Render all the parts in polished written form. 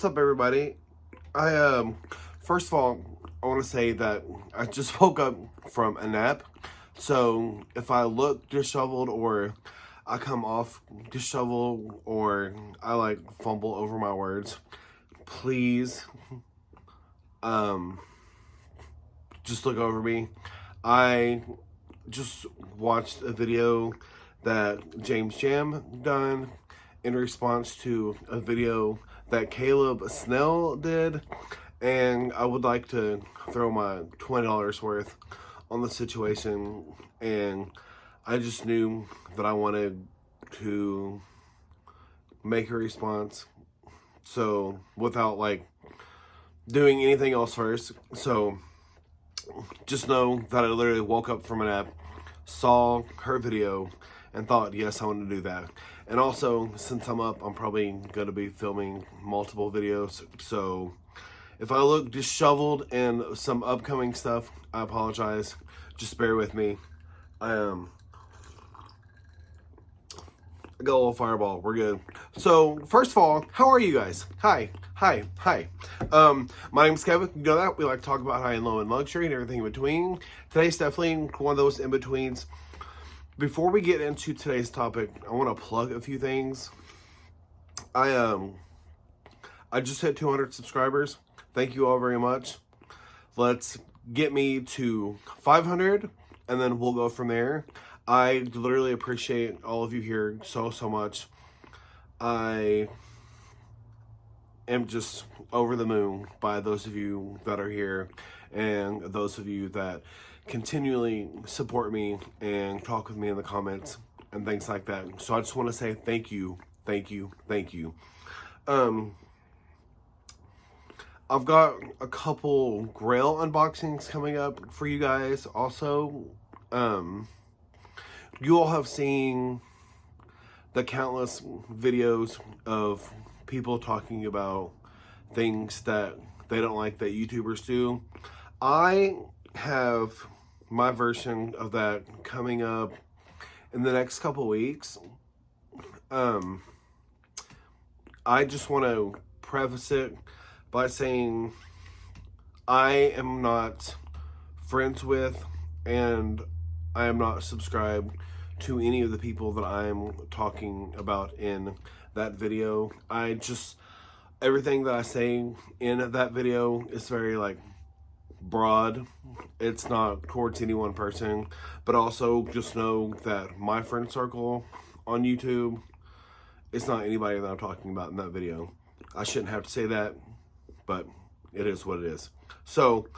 what's up, everybody? I first of all, I want to say that I just woke up from a nap. So if I look disheveled or I come off disheveled or I like fumble over my words, please just look over me. I just watched a video that Jann done in response to a video that Caleb Snell did, and I would like to throw my $20 worth on the situation, and I just knew that I wanted to make a response, so without like doing anything else first. So just know that I literally woke up from a nap, saw her video, and thought, yes, I want to do that. And also, since I'm up, I'm probably going to be filming multiple videos. So if I look disheveled in some upcoming stuff, I apologize. Just bear with me. I got a little fireball. We're good. So first of all, how are you guys? Hi. My name's Kevin. You know that we like to talk about high and low and luxury and everything in between. Today's definitely one of those in betweens. Before we get into today's topic, I want to plug a few things. I just hit 200 subscribers. Thank you all very much. Let's get me to 500, and then we'll go from there. I literally appreciate all of you here so much. I am just over the moon by those of you that are here and those of you that continually support me and talk with me in the comments and things like that. So I just want to say thank you. I've got a couple Grail unboxings coming up for you guys. Also, you all have seen the countless videos of people talking about things that they don't like that YouTubers do. I have my version of that coming up in the next couple weeks. I just want to preface it by saying I am not friends with and I am not subscribed to any of the people that I'm talking about in that video. Everything that I say in that video is very like broad. It's not towards any one person, but also just know that my friend circle on YouTube is not anybody that I'm talking about in that video. I shouldn't have to say that, but it is what it is. So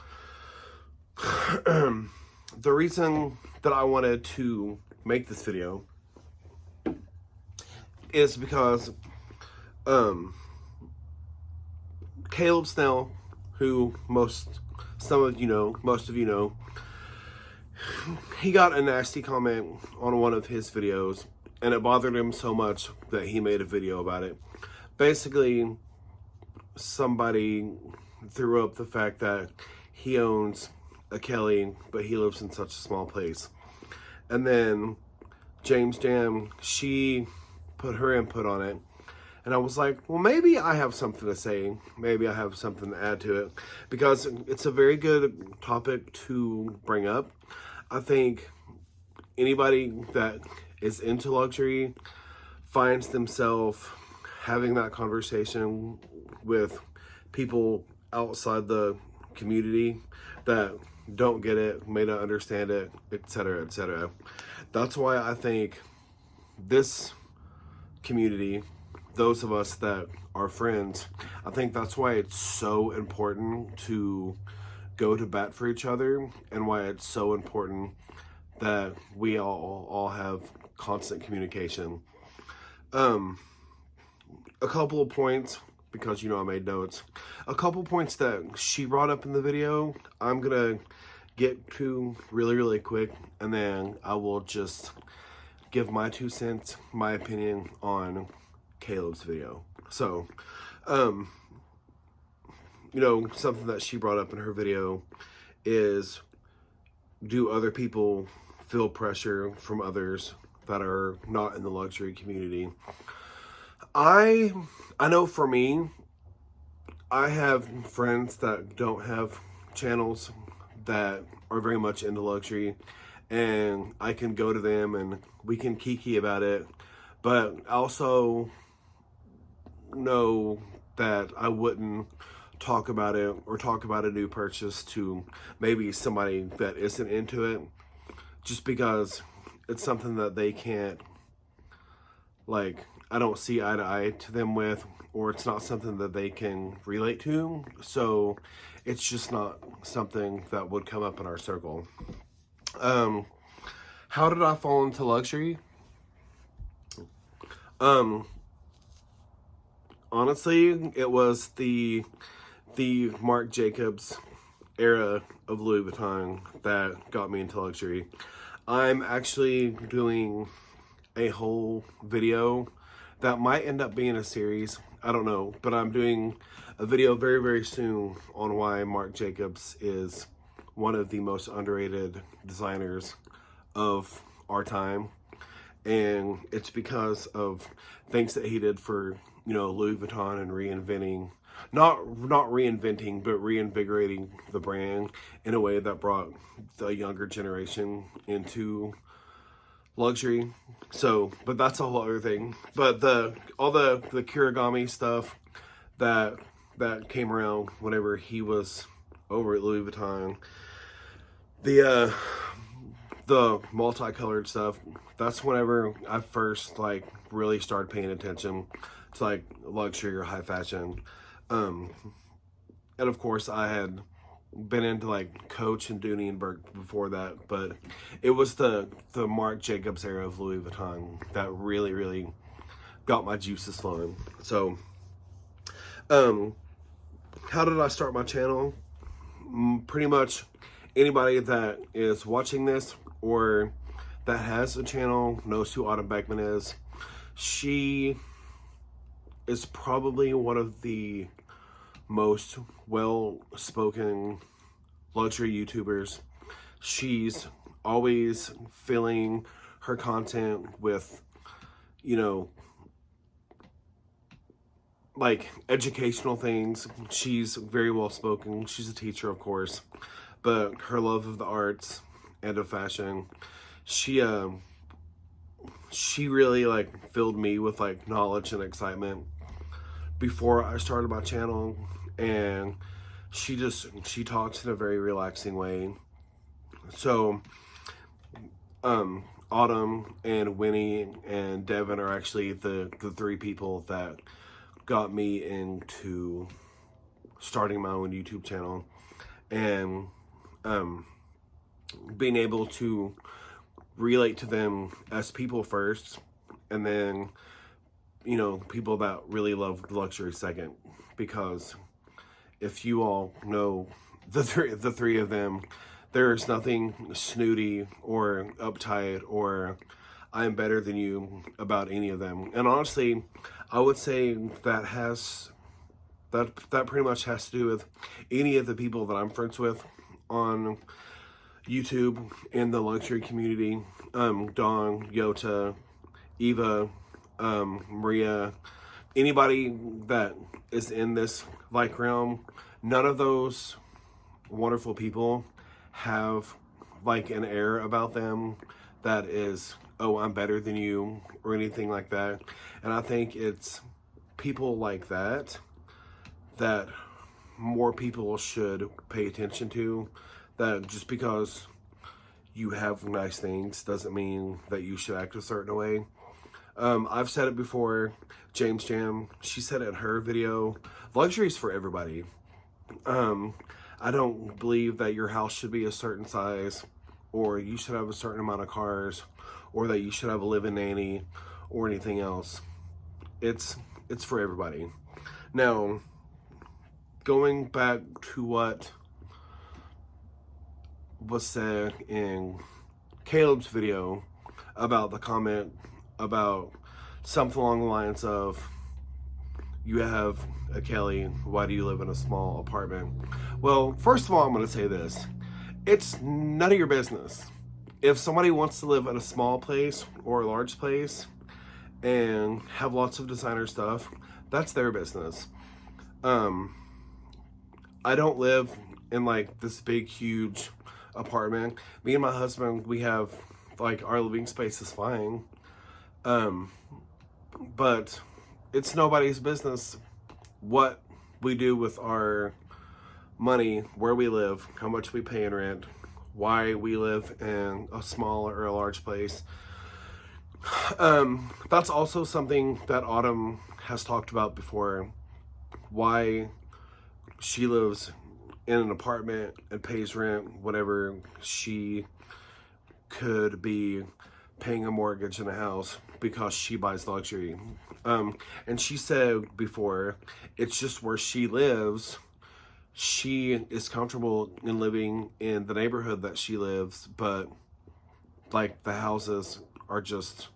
the reason that I wanted to make this video is because Caleb Snell, who most of you know, he got a nasty comment on one of his videos, and it bothered him so much that he made a video about it. Basically, somebody threw up the fact that he owns a Kelly, but he lives in such a small place. And then Jann, she put her input on it. And I was like, well, maybe I have something to say. Maybe I have something to add to it. Because it's a very good topic to bring up. I think anybody that is into luxury finds themselves having that conversation with people outside the community that don't get it, may not understand it, etc., etc. That's why I think this community, those of us that are friends, I think that's why it's so important to go to bat for each other, and why it's so important that we all have constant communication. A couple of points, because I made notes. A couple points that she brought up in the video, I'm gonna get to really quick, and then I will just give my 2 cents, my opinion on Caleb's video. So, something that she brought up in her video is, do other people feel pressure from others that are not in the luxury community? I know for me, I have friends that don't have channels that are very much into luxury, and I can go to them and we can kiki about it, but I also know that I wouldn't talk about it or talk about a new purchase to maybe somebody that isn't into it, just because it's something that they can't, like, I don't see eye to eye to them with, or it's not something that they can relate to. So it's just not something that would come up in our circle. How did I fall into luxury? Honestly, it was the Marc Jacobs era of Louis Vuitton that got me into luxury. I'm actually doing a whole video that might end up being a series. I don't know, but I'm doing a video very, very soon on why Marc Jacobs is one of the most underrated designers of our time. And it's because of things that he did for, Louis Vuitton and reinventing, not reinventing, but reinvigorating the brand in a way that brought the younger generation into luxury. So, but that's a whole other thing. But all the Kirigami stuff that came around whenever he was over at Louis Vuitton, the multicolored stuff, that's whenever I first really started paying attention to luxury or high fashion. And of course I had been into Coach and Dooney and Burke before that, but it was the Marc Jacobs era of Louis Vuitton that really, really got my juices flowing. So, how did I start my channel? Pretty much anybody that is watching this or that has a channel knows who Autumn Beckman is. She is probably one of the most well-spoken luxury YouTubers. She's always filling her content with, educational things. She's very well-spoken. She's a teacher, of course, but her love of the arts and of fashion, she really filled me with knowledge and excitement before I started my channel. And she talks in a very relaxing way. So Autumn and Winnie and Devin are actually the three people that got me into starting my own YouTube channel, and being able to relate to them as people first, and then people that really love luxury second. Because if you all know the three of them, there's nothing snooty or uptight or I'm better than you about any of them. And honestly, I would say that pretty much has to do with any of the people that I'm friends with on YouTube in the luxury community. Dawn, Yota, Eva, Maria, anybody that is in this realm, none of those wonderful people have an air about them that is, oh, I'm better than you, or anything like that. And I think it's people like that more people should pay attention to. That just because you have nice things doesn't mean that you should act a certain way. I've said it before. James Jann, she said it in her video, luxury is for everybody. I don't believe that your house should be a certain size, or you should have a certain amount of cars, or that you should have a live-in nanny, or anything else. It's for everybody. Now, going back to what was said in Caleb's video about the comment about something along the lines of, you have a Kelly, why do you live in a small apartment? Well, first of all, I'm going to say this. It's none of your business. If somebody wants to live in a small place or a large place and have lots of designer stuff, that's their business. I don't live in like this big, huge apartment. Me and my husband, we have like our living space is fine. But it's nobody's business what we do with our money, where we live, how much we pay in rent, why we live in a small or a large place. That's also something that Autumn has talked about before. Why she lives in an apartment and pays rent, whatever she could be paying a mortgage in a house because she buys luxury. And she said before, it's just where she lives. She is comfortable in living in the neighborhood that she lives, but like the houses are just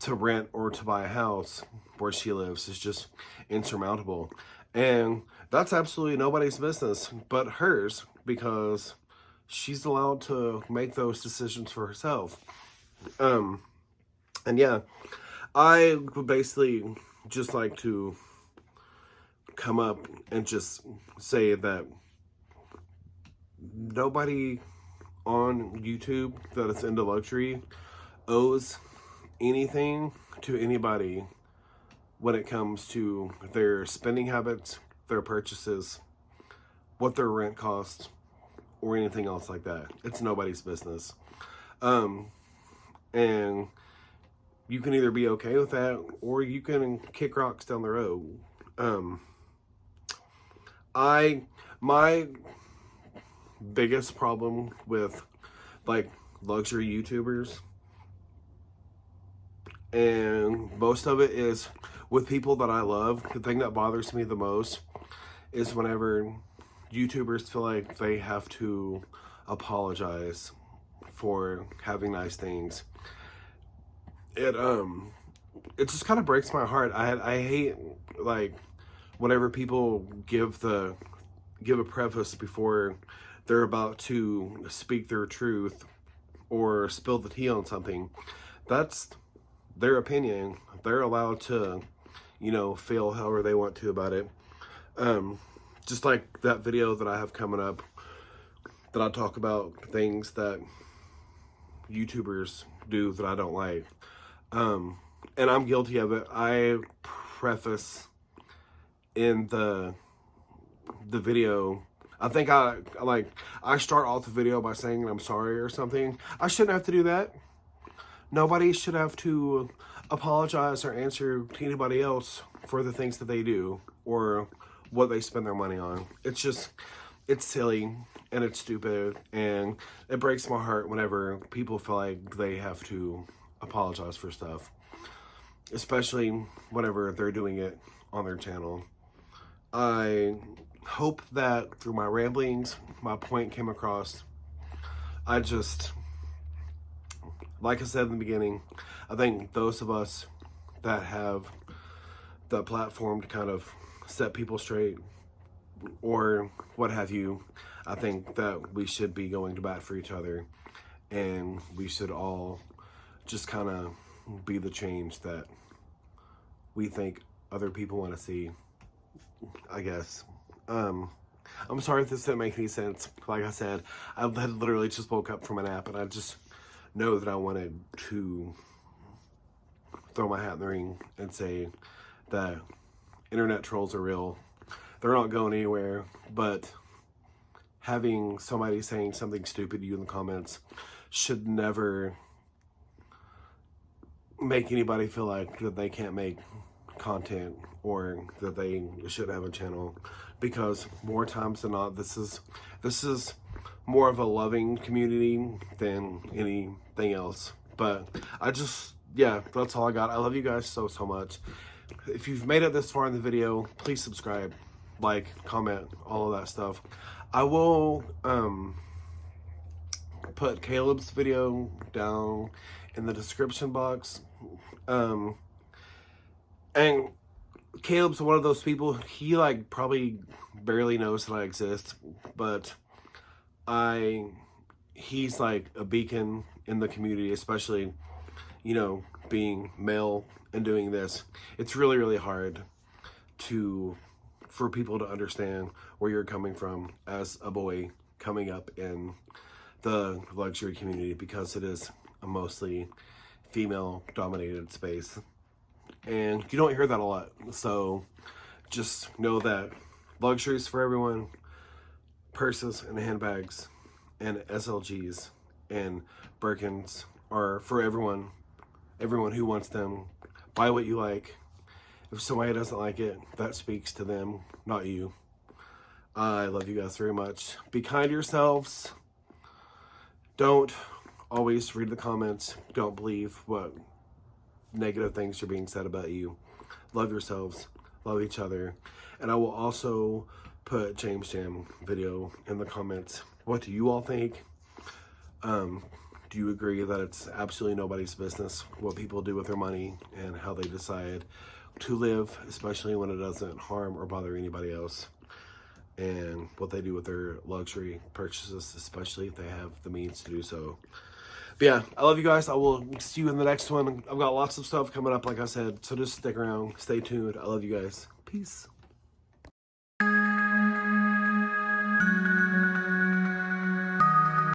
to rent or to buy a house where she lives is just insurmountable. And that's absolutely nobody's business but hers, because she's allowed to make those decisions for herself. And yeah, I would basically just like to come up and just say that nobody on YouTube that is into luxury owes anything to anybody when it comes to their spending habits, their purchases, what their rent costs, or anything else like that. It's nobody's business. And you can either be okay with that or you can kick rocks down the road. My biggest problem with like luxury YouTubers, and most of it is with people that I love, the thing that bothers me the most is whenever YouTubers feel like they have to apologize for having nice things. It just kind of breaks my heart. I hate like whenever people give a preface before they're about to speak their truth or spill the tea on something. That's their opinion. They're allowed to, feel however they want to about it. Just like that video that I have coming up that I talk about things that YouTubers do that I don't like. And I'm guilty of it. I preface in the video, I think I start off the video by saying I'm sorry or something. I shouldn't have to do that. Nobody should have to apologize or answer to anybody else for the things that they do or what they spend their money on. It's silly and it's stupid, and it breaks my heart whenever people feel like they have to apologize for stuff, especially whenever they're doing it on their channel. I hope that through my ramblings, my point came across. Like I said in the beginning, I think those of us that have the platform to kind of set people straight or what have you, I think that we should be going to bat for each other, and we should all just kind of be the change that we think other people want to see, I guess. I'm sorry if this didn't make any sense. Like I said, I had literally just woke up from a nap, and I just know that I wanted to throw my hat in the ring and say that internet trolls are real. They're not going anywhere, but having somebody saying something stupid to you in the comments should never make anybody feel like that they can't make content or that they should have a channel, because more times than not, this is more of a loving community than anything else. But that's all I got. I love you guys so much. If you've made it this far in the video, please subscribe, like, comment, all of that stuff. I will put Caleb's video down in the description box. And Caleb's one of those people, he probably barely knows that I exist, but he's like a beacon in the community, especially, being male and doing this. It's really, really hard to for people to understand where you're coming from as a boy coming up in the luxury community, because it is a mostly female dominated space. And you don't hear that a lot. So just know that luxury is for everyone. Purses and handbags and SLGs and Birkins are for everyone. Everyone who wants them. Buy what you like. If somebody doesn't like it, that speaks to them, not you. I love you guys very much. Be kind to yourselves. Don't always read the comments. Don't believe what negative things are being said about you. Love yourselves. Love each other. And I will also put James Jann video in the comments. What do you all think? Do you agree that it's absolutely nobody's business what people do with their money and how they decide to live, especially when it doesn't harm or bother anybody else, and what they do with their luxury purchases, especially if they have the means to do so? But yeah, I love you guys. I will see you in the next one. I've got lots of stuff coming up, like I said, so just stick around, stay tuned. I love you guys. Peace.